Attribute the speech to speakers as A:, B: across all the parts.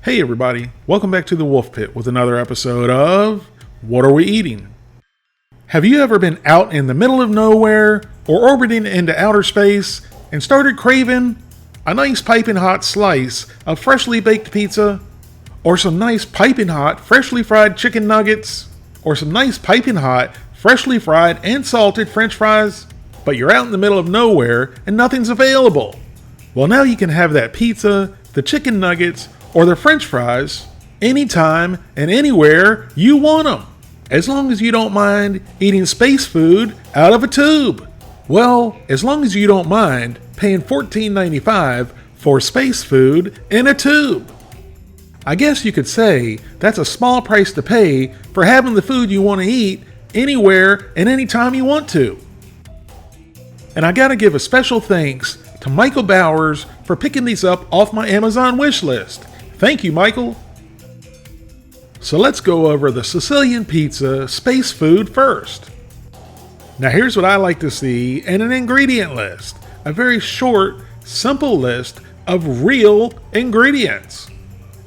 A: Hey everybody, welcome back to the Wolf Pit with another episode of What Are We Eating? Have you ever been out in the middle of nowhere or orbiting into outer space and started craving a nice piping hot slice of freshly baked pizza? Or some nice piping hot freshly fried chicken nuggets? Or some nice piping hot freshly fried and salted french fries? But you're out in the middle of nowhere and nothing's available. Well, now you can have that pizza, the chicken nuggets, or the french fries anytime and anywhere you want them, as long as you don't mind eating space food out of a tube. Well, as long as you don't mind paying $14.95 for space food in a tube. I guess you could say that's a small price to pay for having the food you want to eat anywhere and anytime you want to. And I gotta give a special thanks to Michael Bowers for picking these up off my Amazon wish list. Thank you, Michael. So let's go over the Sicilian pizza space food first. Now here's what I like to see in an ingredient list. A very short, simple list of real ingredients.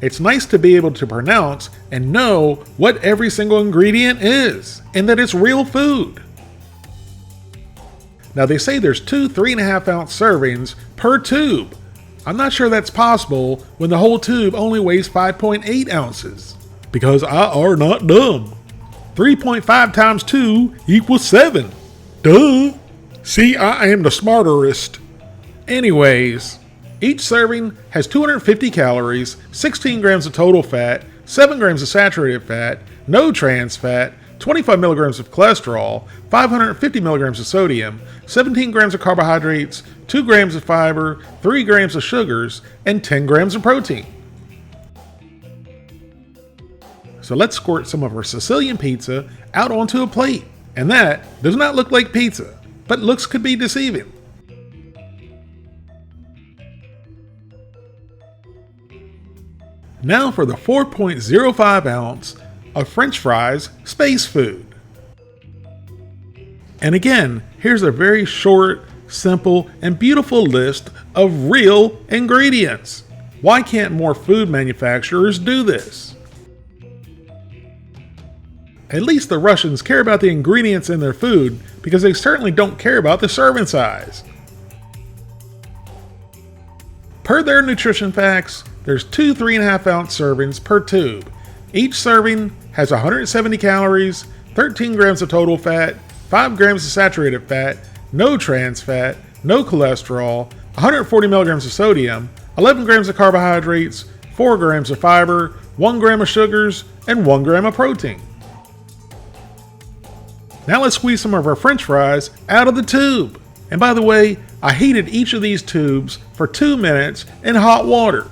A: It's nice to be able to pronounce and know what every single ingredient is, and that it's real food. Now they say there's 2 3.5 ounce servings per tube. I'm not sure that's possible when the whole tube only weighs 5.8 ounces. Because I are not dumb. 3.5 times 2 equals 7. Duh. See, I am the smarterest. Anyways, each serving has 250 calories, 16 grams of total fat, 7 grams of saturated fat, no trans fat, 25 milligrams of cholesterol, 550 milligrams of sodium, 17 grams of carbohydrates, 2 grams of fiber, 3 grams of sugars, and 10 grams of protein. So let's squirt some of our Sicilian pizza out onto a plate. And that does not look like pizza, but looks could be deceiving. Now for the 4.05 ounce of French fries space food. And again, here's a very short, simple, and beautiful list of real ingredients. Why can't more food manufacturers do this? At least the Russians care about the ingredients in their food, because they certainly don't care about the serving size. Per their nutrition facts, there's 2 3.5 ounce servings per tube. Each serving has 170 calories, 13 grams of total fat, 5 grams of saturated fat, no trans fat, no cholesterol, 140 milligrams of sodium, 11 grams of carbohydrates, 4 grams of fiber, 1 gram of sugars, and 1 gram of protein. Now let's squeeze some of our french fries out of the tube. And by the way, I heated each of these tubes for 2 minutes in hot water.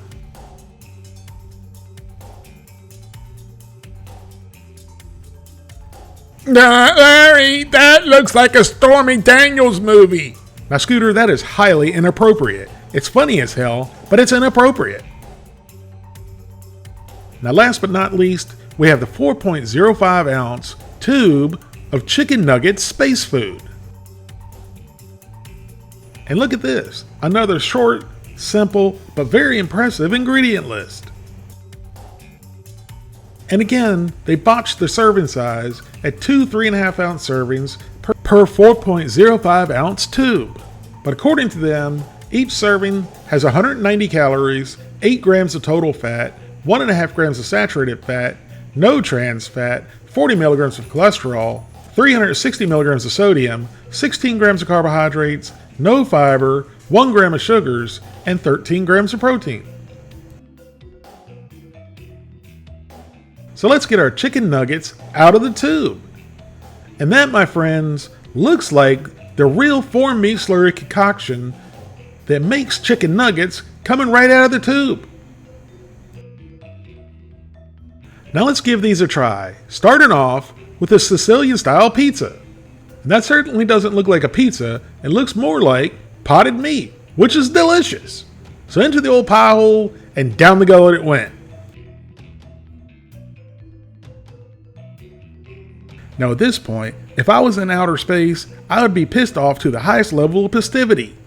A: Larry, that looks like a Stormy Daniels movie. Now Scooter, that is highly inappropriate. It's funny as hell, but it's inappropriate. Now last but not least, we have the 4.05 ounce tube of chicken nuggets space food. And look at this, another short, simple, but very impressive ingredient list. And again, they botched the serving size at 2 3.5 ounce servings per 4.05 ounce tube. But according to them, each serving has 190 calories, 8 grams of total fat, 1.5 grams of saturated fat, no trans fat, 40 milligrams of cholesterol, 360 milligrams of sodium, 16 grams of carbohydrates, no fiber, 1 gram of sugars, and 13 grams of protein. So let's get our chicken nuggets out of the tube. And that, my friends, looks like the real 4-meat slurry concoction that makes chicken nuggets coming right out of the tube. Now let's give these a try, starting off with a Sicilian style pizza. And that certainly doesn't look like a pizza, it looks more like potted meat, which is delicious. So into the old pie hole and down the gullet it went. Now at this point, if I was in outer space, I would be pissed off to the highest level of festivity.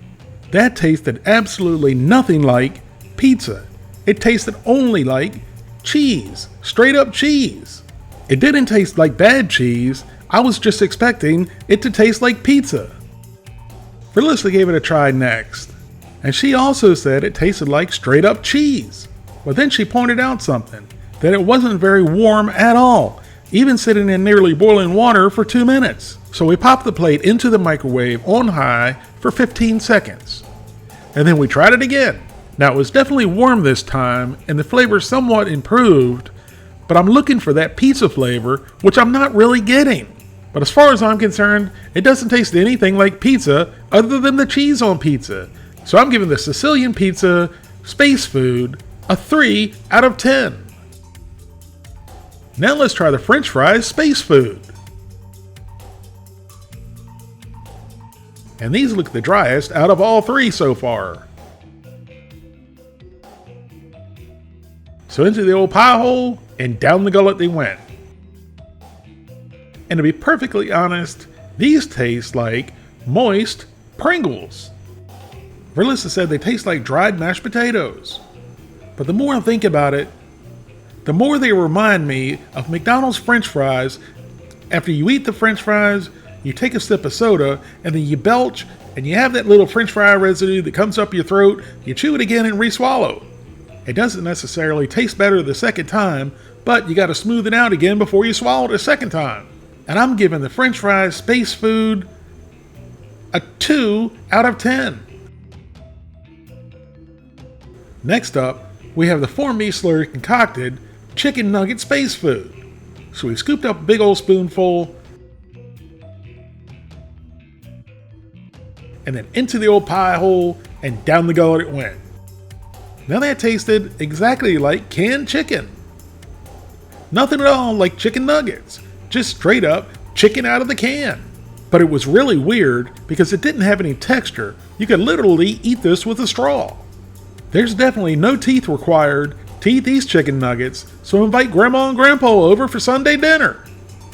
A: That tasted absolutely nothing like pizza. it tasted only like cheese, straight up cheese. It didn't taste like bad cheese. I was just expecting it to taste like pizza. Felicity gave it a try next, and she also said it tasted like straight up cheese. But then she pointed out something, that it wasn't very warm at all, even sitting in nearly boiling water for 2 minutes. So we popped the plate into the microwave on high for 15 seconds. And then we tried it again. Now it was definitely warm this time, and the flavor somewhat improved, but I'm looking for that pizza flavor, which I'm not really getting. But as far as I'm concerned, it doesn't taste anything like pizza other than the cheese on pizza. So I'm giving the Sicilian pizza space food a 3 out of 10. Now let's try the French fries space food. And these look the driest out of all 3 so far. So into the old pie hole and down the gullet they went. And to be perfectly honest, these taste like moist Pringles. Verlissa said they taste like dried mashed potatoes. But the more I think about it, the more they remind me of McDonald's French fries. After you eat the French fries, you take a sip of soda, and then you belch, and you have that little French fry residue that comes up your throat, you chew it again and re-swallow. It doesn't necessarily taste better the second time, but you gotta smooth it out again before you swallow it a second time. And I'm giving the French fries space food a 2 out of 10. Next up, we have the for me slurry concocted chicken nugget space food. So we scooped up a big old spoonful, and then into the old pie hole and down the gullet it went. Now that tasted exactly like canned chicken. Nothing at all like chicken nuggets, just straight up chicken out of the can. But it was really weird because it didn't have any texture. You could literally eat this with a straw. There's definitely no teeth required to eat these chicken nuggets, so invite Grandma and Grandpa over for Sunday dinner.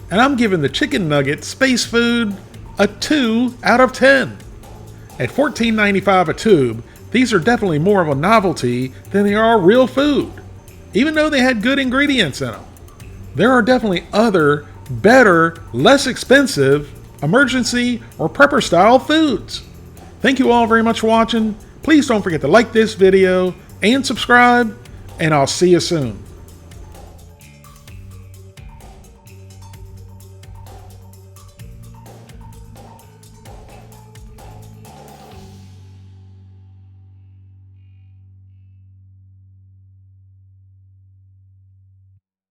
A: And I'm giving the chicken nugget space food a 2 out of 10. At $14.95 a tube, these are definitely more of a novelty than they are real food, even though they had good ingredients in them. There are definitely other, better, less expensive, emergency or prepper style foods. Thank you all very much for watching. Please don't forget to like this video and subscribe, and I'll see you soon.